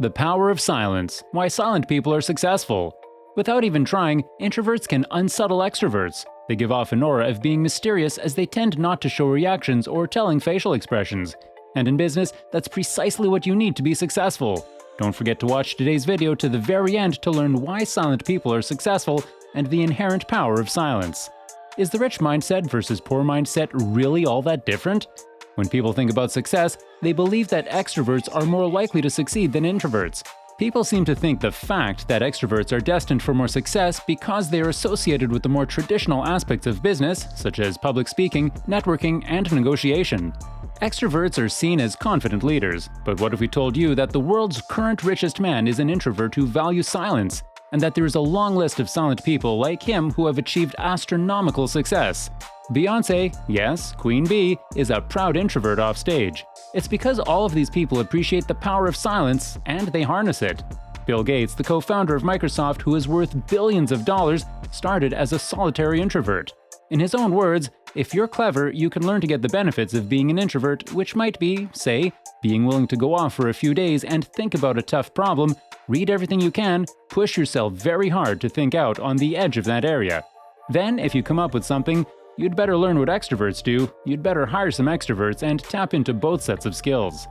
The power of silence. Why silent people are successful. Without even trying, introverts can unsubtle extroverts. They give off an aura of being mysterious as they tend not to show reactions or telling facial expressions. And in business, that's precisely what you need to be successful. Don't forget to watch today's video to the very end to learn why silent people are successful and the inherent power of silence. Is the rich mindset versus poor mindset really all that different? When people think about success, they believe that extroverts are more likely to succeed than introverts. People seem to think the fact that extroverts are destined for more success because they are associated with the more traditional aspects of business, such as public speaking, networking, and negotiation. Extroverts are seen as confident leaders, but what if we told you that the world's current richest man is an introvert who values silence, and that there is a long list of silent people like him who have achieved astronomical success? Beyoncé, yes, Queen Bee, is a proud introvert off stage. It's because all of these people appreciate the power of silence, and they harness it. Bill Gates, the co-founder of Microsoft, who is worth billions of dollars, started as a solitary introvert. In his own words, if you're clever, you can learn to get the benefits of being an introvert, which might be, say, being willing to go off for a few days and think about a tough problem, read everything you can, push yourself very hard to think out on the edge of that area. Then, if you come up with something, you'd better learn what extroverts do, you'd better hire some extroverts and tap into both sets of skills.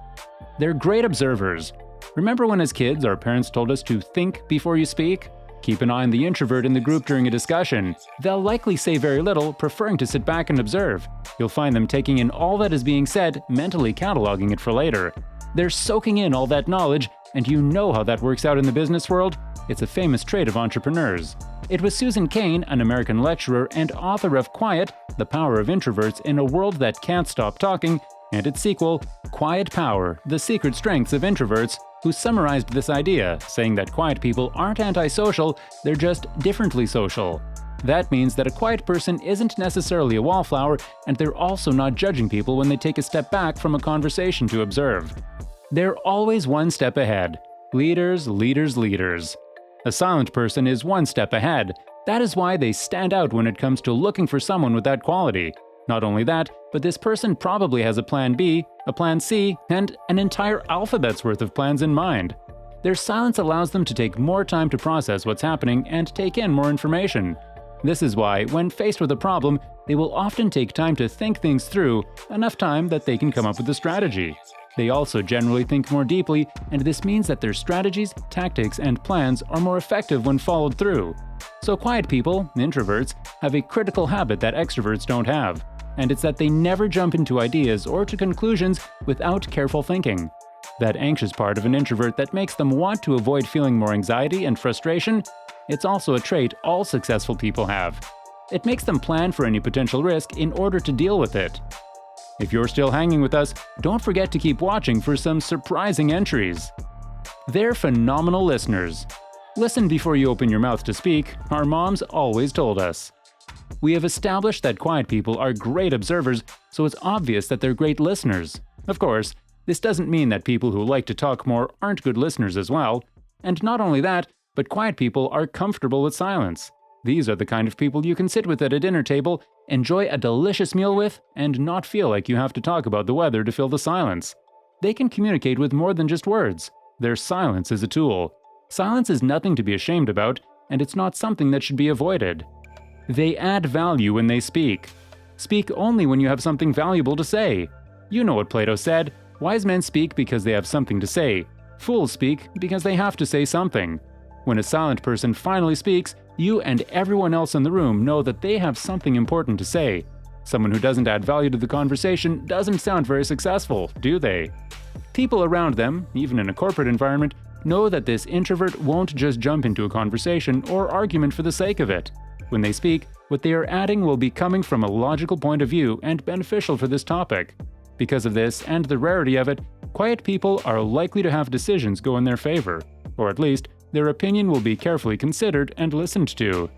They're great observers. Remember when as kids our parents told us to think before you speak? Keep an eye on the introvert in the group during a discussion. They'll likely say very little, preferring to sit back and observe. You'll find them taking in all that is being said, mentally cataloging it for later. They're soaking in all that knowledge, and you know how that works out in the business world. It's a famous trait of entrepreneurs. It was Susan Cain, an American lecturer and author of Quiet, The Power of Introverts in a World That Can't Stop Talking, and its sequel, Quiet Power, The Secret Strengths of Introverts, who summarized this idea, saying that quiet people aren't antisocial, they're just differently social. That means that a quiet person isn't necessarily a wallflower, and they're also not judging people when they take a step back from a conversation to observe. They're always one step ahead. Leaders, leaders, leaders. A silent person is one step ahead. That is why they stand out when it comes to looking for someone with that quality. Not only that, but this person probably has a plan B, a plan C, and an entire alphabet's worth of plans in mind. Their silence allows them to take more time to process what's happening and take in more information. This is why, when faced with a problem, they will often take time to think things through, enough time that they can come up with a strategy. They also generally think more deeply, and this means that their strategies, tactics, and plans are more effective when followed through. So quiet people, introverts, have a critical habit that extroverts don't have, and it's that they never jump into ideas or to conclusions without careful thinking. That anxious part of an introvert that makes them want to avoid feeling more anxiety and frustration, it's also a trait all successful people have. It makes them plan for any potential risk in order to deal with it. If you're still hanging with us, don't forget to keep watching for some surprising entries. They're phenomenal listeners. Listen before you open your mouth to speak, our moms always told us. We have established that quiet people are great observers, so it's obvious that they're great listeners. Of course, this doesn't mean that people who like to talk more aren't good listeners as well. And not only that, but quiet people are comfortable with silence. These are the kind of people you can sit with at a dinner table, enjoy a delicious meal with, and not feel like you have to talk about the weather to fill the silence. They can communicate with more than just words. Their silence is a tool. Silence is nothing to be ashamed about, and it's not something that should be avoided. They add value when they speak. Speak only when you have something valuable to say. You know what Plato said, wise men speak because they have something to say. Fools speak because they have to say something. When a silent person finally speaks, you and everyone else in the room know that they have something important to say. Someone who doesn't add value to the conversation doesn't sound very successful, do they? People around them, even in a corporate environment, know that this introvert won't just jump into a conversation or argument for the sake of it. When they speak, what they are adding will be coming from a logical point of view and beneficial for this topic. Because of this and the rarity of it, quiet people are likely to have decisions go in their favor, or at least, their opinion will be carefully considered and listened to.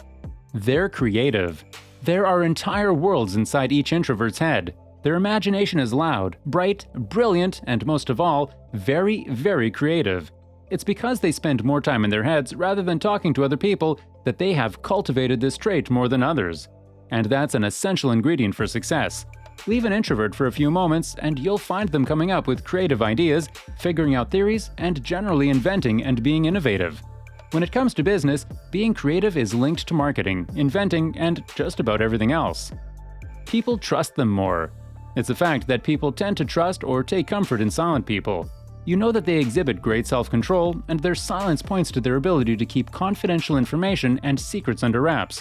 They're creative. There are entire worlds inside each introvert's head. Their imagination is loud, bright, brilliant, and most of all, very, very creative. It's because they spend more time in their heads rather than talking to other people that they have cultivated this trait more than others. And that's an essential ingredient for success. Leave an introvert for a few moments and you'll find them coming up with creative ideas, figuring out theories, and generally inventing and being innovative. When it comes to business, being creative is linked to marketing, inventing, and just about everything else. People trust them more. It's a fact that people tend to trust or take comfort in silent people. You know that they exhibit great self-control, and their silence points to their ability to keep confidential information and secrets under wraps.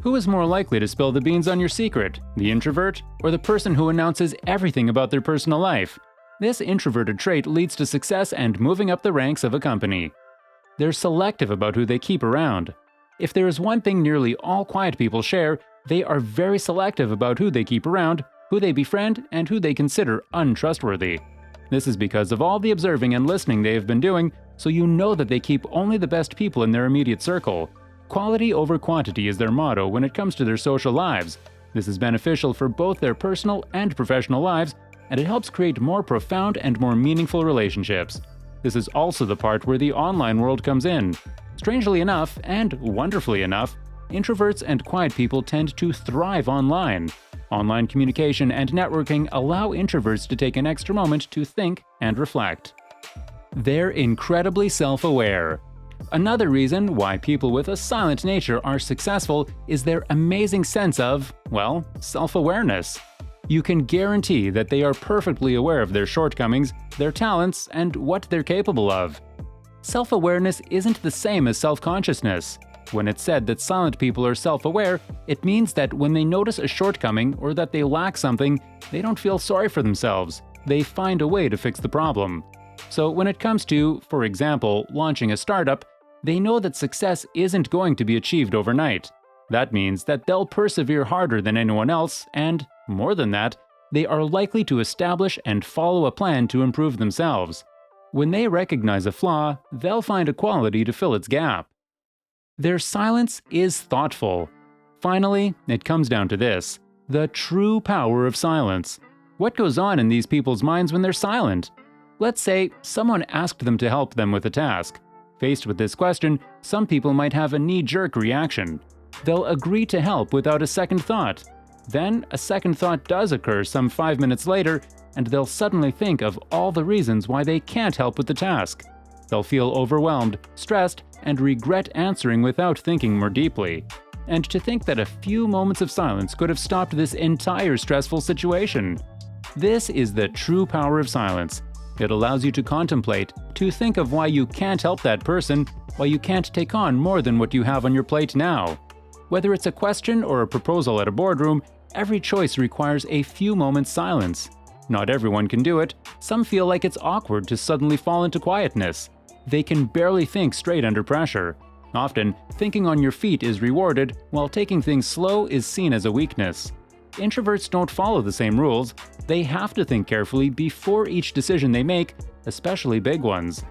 Who is more likely to spill the beans on your secret, the introvert or the person who announces everything about their personal life? This introverted trait leads to success and moving up the ranks of a company. They're selective about who they keep around. If there is one thing nearly all quiet people share, they are very selective about who they keep around, who they befriend, and who they consider untrustworthy. This is because of all the observing and listening they have been doing, so you know that they keep only the best people in their immediate circle. Quality over quantity is their motto when it comes to their social lives. This is beneficial for both their personal and professional lives, and it helps create more profound and more meaningful relationships. This is also the part where the online world comes in. Strangely enough, and wonderfully enough, introverts and quiet people tend to thrive online. Online communication and networking allow introverts to take an extra moment to think and reflect. They're incredibly self-aware. Another reason why people with a silent nature are successful is their amazing sense of, well, self-awareness. You can guarantee that they are perfectly aware of their shortcomings, their talents, and what they're capable of. Self-awareness isn't the same as self-consciousness. When it's said that silent people are self-aware, it means that when they notice a shortcoming or that they lack something, they don't feel sorry for themselves. They find a way to fix the problem. So when it comes to, for example, launching a startup, they know that success isn't going to be achieved overnight. That means that they'll persevere harder than anyone else, and, more than that, they are likely to establish and follow a plan to improve themselves. When they recognize a flaw, they'll find a quality to fill its gap. Their silence is thoughtful. Finally, it comes down to this: the true power of silence. What goes on in these people's minds when they're silent? Let's say someone asked them to help them with a task. Faced with this question, some people might have a knee-jerk reaction. They'll agree to help without a second thought. Then, a second thought does occur some 5 minutes later, and they'll suddenly think of all the reasons why they can't help with the task. They'll feel overwhelmed, stressed, and regret answering without thinking more deeply. And to think that a few moments of silence could have stopped this entire stressful situation. This is the true power of silence. It allows you to contemplate, to think of why you can't help that person, why you can't take on more than what you have on your plate now. Whether it's a question or a proposal at a boardroom, every choice requires a few moments silence. Not everyone can do it. Some feel like it's awkward to suddenly fall into quietness. They can barely think straight under pressure. Often, thinking on your feet is rewarded, while taking things slow is seen as a weakness. Introverts don't follow the same rules. They have to think carefully before each decision they make, especially big ones.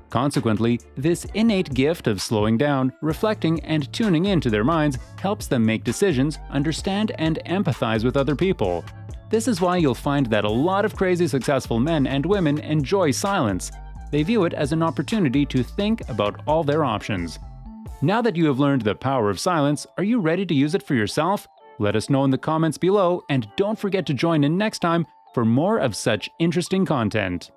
Consequently, this innate gift of slowing down, reflecting, and tuning into their minds helps them make decisions, understand, and empathize with other people. This is why you'll find that a lot of crazy successful men and women enjoy silence. They view it as an opportunity to think about all their options. Now that you have learned the power of silence, are you ready to use it for yourself? Let us know in the comments below, and don't forget to join in next time for more of such interesting content.